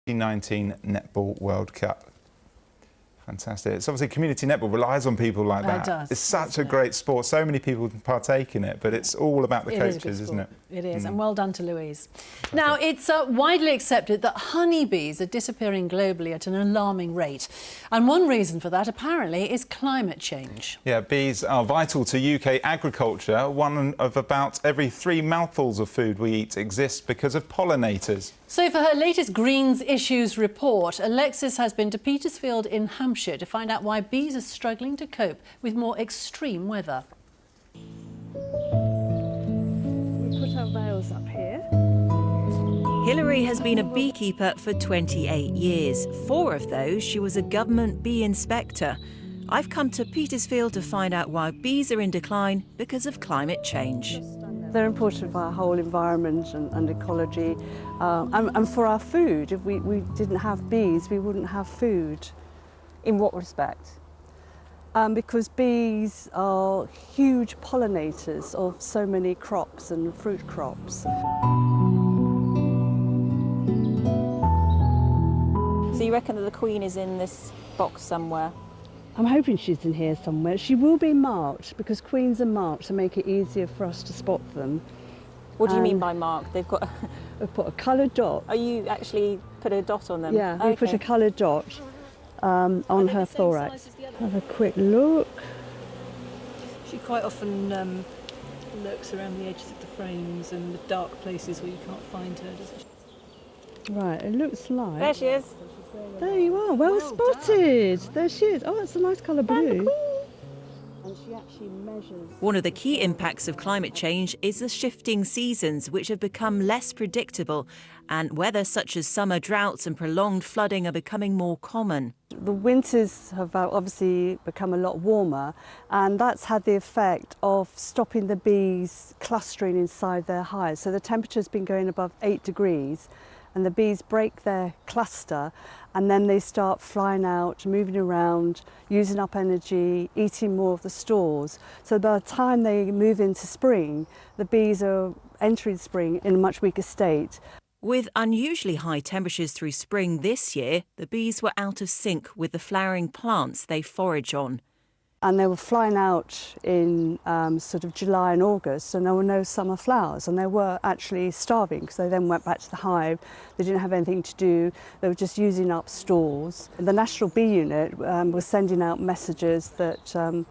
2019 Netball World Cup. Fantastic. It's obviously community netball relies on people like that. It does. It's such a great sport. So many people partake in it, but it's all about the coaches, isn't it? It is, and well done to Louise. Now, it's widely accepted that honeybees are disappearing globally at an alarming rate. And one reason for that, apparently, is climate change. Yeah, bees are vital to UK agriculture. One of about every 3 mouthfuls of food we eat exists because of pollinators. So for her latest Greens Issues report, Alexis has been to Petersfield in Hampshire to find out why bees are struggling to cope with more extreme weather. We put our veils up here. Hilary has been a beekeeper for 28 years. 4 of those, she was a government bee inspector. I've come to Petersfield to find out why bees are in decline because of climate change. They're important for our whole environment and ecology, and for our food. If we didn't have bees, we wouldn't have food. In what respect? Because bees are huge pollinators of so many crops and fruit crops. So you reckon that the Queen is in this box somewhere? I'm hoping she's in here somewhere. She will be marked because queens are marked to make it easier for us to spot them. What do you mean by marked? They've got... We've put a coloured dot. Oh, you actually put a dot on them? Yeah, we put a coloured dot on her thorax. Have a quick look. She quite often lurks around the edges of the frames and the dark places where you can't find her, doesn't she? Right, it looks like... There she is. There you are, well spotted. There she is. Oh, it's a nice colour blue. And she actually measures... One of the key impacts of climate change is the shifting seasons, which have become less predictable, and weather such as summer droughts and prolonged flooding are becoming more common. The winters have obviously become a lot warmer, and that's had the effect of stopping the bees clustering inside their hives. So the temperature's been going above 8 degrees, and the bees break their cluster, and then they start flying out, moving around, using up energy, eating more of the stores. So by the time they move into spring, the bees are entering spring in a much weaker state. With unusually high temperatures through spring this year, the bees were out of sync with the flowering plants they forage on. And they were flying out in sort of July and August, and there were no summer flowers, and they were actually starving because they then went back to the hive. They didn't have anything to do. They were just using up stores. The National Bee Unit was sending out messages that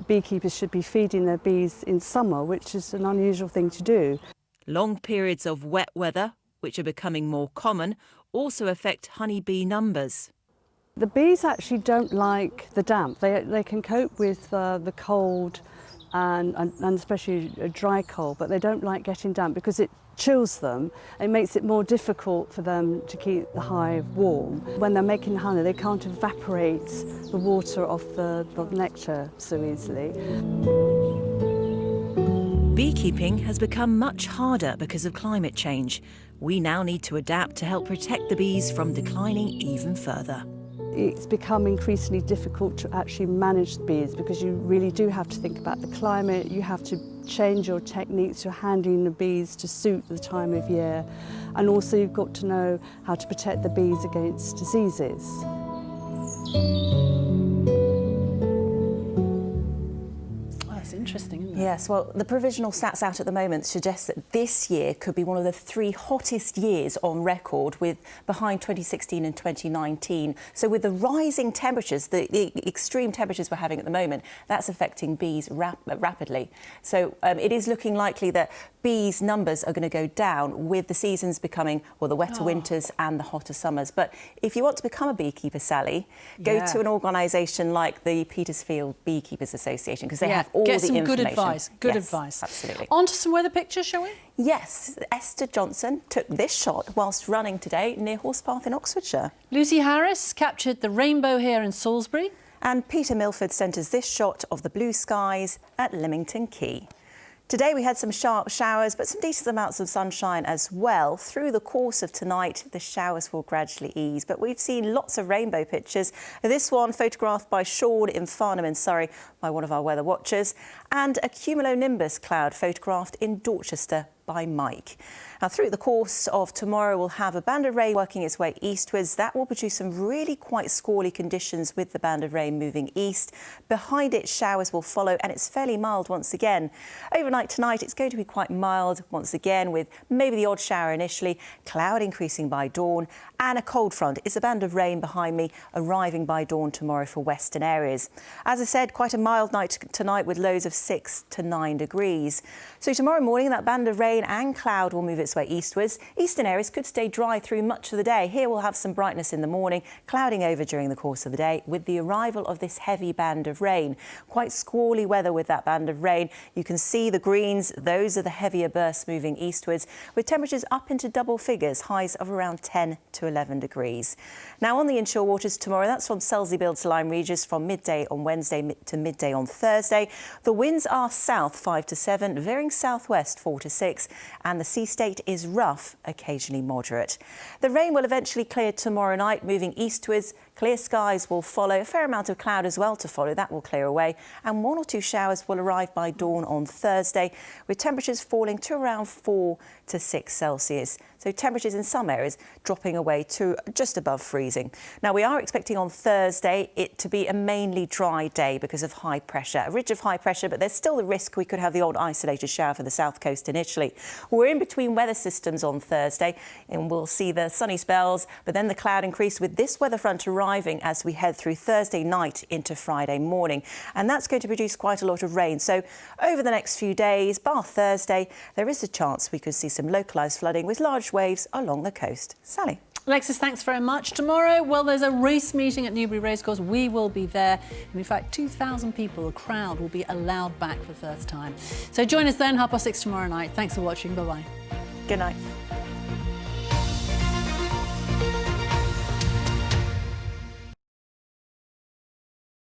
beekeepers should be feeding their bees in summer, which is an unusual thing to do. Long periods of wet weather, which are becoming more common, also affect honeybee numbers. The bees actually don't like the damp. They can cope with the cold and especially a dry cold, but they don't like getting damp because it chills them. It makes it more difficult for them to keep the hive warm. When they're making honey, they can't evaporate the water off the nectar so easily. Beekeeping has become much harder because of climate change. We now need to adapt to help protect the bees from declining even further. It's become increasingly difficult to actually manage the bees because you really do have to think about the climate. You have to change your techniques, you're handling the bees to suit the time of year. And also you've got to know how to protect the bees against diseases. Interesting, isn't it? Yes, well, the provisional stats out at the moment suggest that this year could be one of the 3 hottest years on record, with behind 2016 and 2019. So with the rising temperatures, the extreme temperatures we're having at the moment, that's affecting bees rapidly. So it is looking likely that bees' numbers are going to go down with the seasons becoming, well, the wetter winters and the hotter summers. But if you want to become a beekeeper, Sally, go to an organisation like the Petersfield Beekeepers Association, because they have all the information. Good advice. Good Yes, advice. Absolutely. On to some weather pictures, shall we? Yes, Esther Johnson took this shot whilst running today near Horsepath in Oxfordshire. Lucy Harris captured the rainbow here in Salisbury. And Peter Milford sent us this shot of the blue skies at Lymington Quay. Today we had some sharp showers, but some decent amounts of sunshine as well. Through the course of tonight, the showers will gradually ease, but we've seen lots of rainbow pictures. This one photographed by Sean in Farnham in Surrey by one of our weather watchers, and a cumulonimbus cloud photographed in Dorchester by Mike. Now, through the course of tomorrow, we'll have a band of rain working its way eastwards. That will produce some really quite squally conditions with the band of rain moving east. Behind it, showers will follow, and it's fairly mild once again. Overnight tonight, it's going to be quite mild once again, with maybe the odd shower initially, cloud increasing by dawn, and a cold front. It's a band of rain behind me arriving by dawn tomorrow for western areas. As I said, quite a mild night tonight with lows of 6 to 9 degrees. So tomorrow morning, that band of rain and cloud will move its way eastwards. Eastern areas could stay dry through much of the day. Here we'll have some brightness in the morning, clouding over during the course of the day with the arrival of this heavy band of rain. Quite squally weather with that band of rain. You can see the greens. Those are the heavier bursts moving eastwards, with temperatures up into double figures, highs of around 10 to 11 degrees. Now, on the inshore waters tomorrow, that's from Selseybill to Lyme Regis from midday on Wednesday to midday on Thursday. The winds are south 5 to 7, veering southwest 4 to 6, and the sea state is rough, occasionally moderate. The rain will eventually clear tomorrow night, moving eastwards. Clear skies will follow, a fair amount of cloud as well to follow. That will clear away, and 1 or 2 showers will arrive by dawn on Thursday, with temperatures falling to around 4 to 6 Celsius. So temperatures in some areas dropping away to just above freezing. Now, we are expecting on Thursday it to be a mainly dry day because of high pressure, a ridge of high pressure, but there's still the risk we could have the odd isolated shower for the south coast in Italy. We're in between weather systems on Thursday, and we'll see the sunny spells, but then the cloud increase with this weather front arriving as we head through Thursday night into Friday morning. And that's going to produce quite a lot of rain. So over the next few days, bar Thursday, there is a chance we could see some localised flooding with large waves along the coast. Sally. Alexis, thanks very much. Tomorrow, well, there's a race meeting at Newbury Racecourse. We will be there. And in fact, 2,000 people, a crowd, will be allowed back for the first time. So join us then, 6:30 tomorrow night. Thanks for watching. Bye-bye. Good night.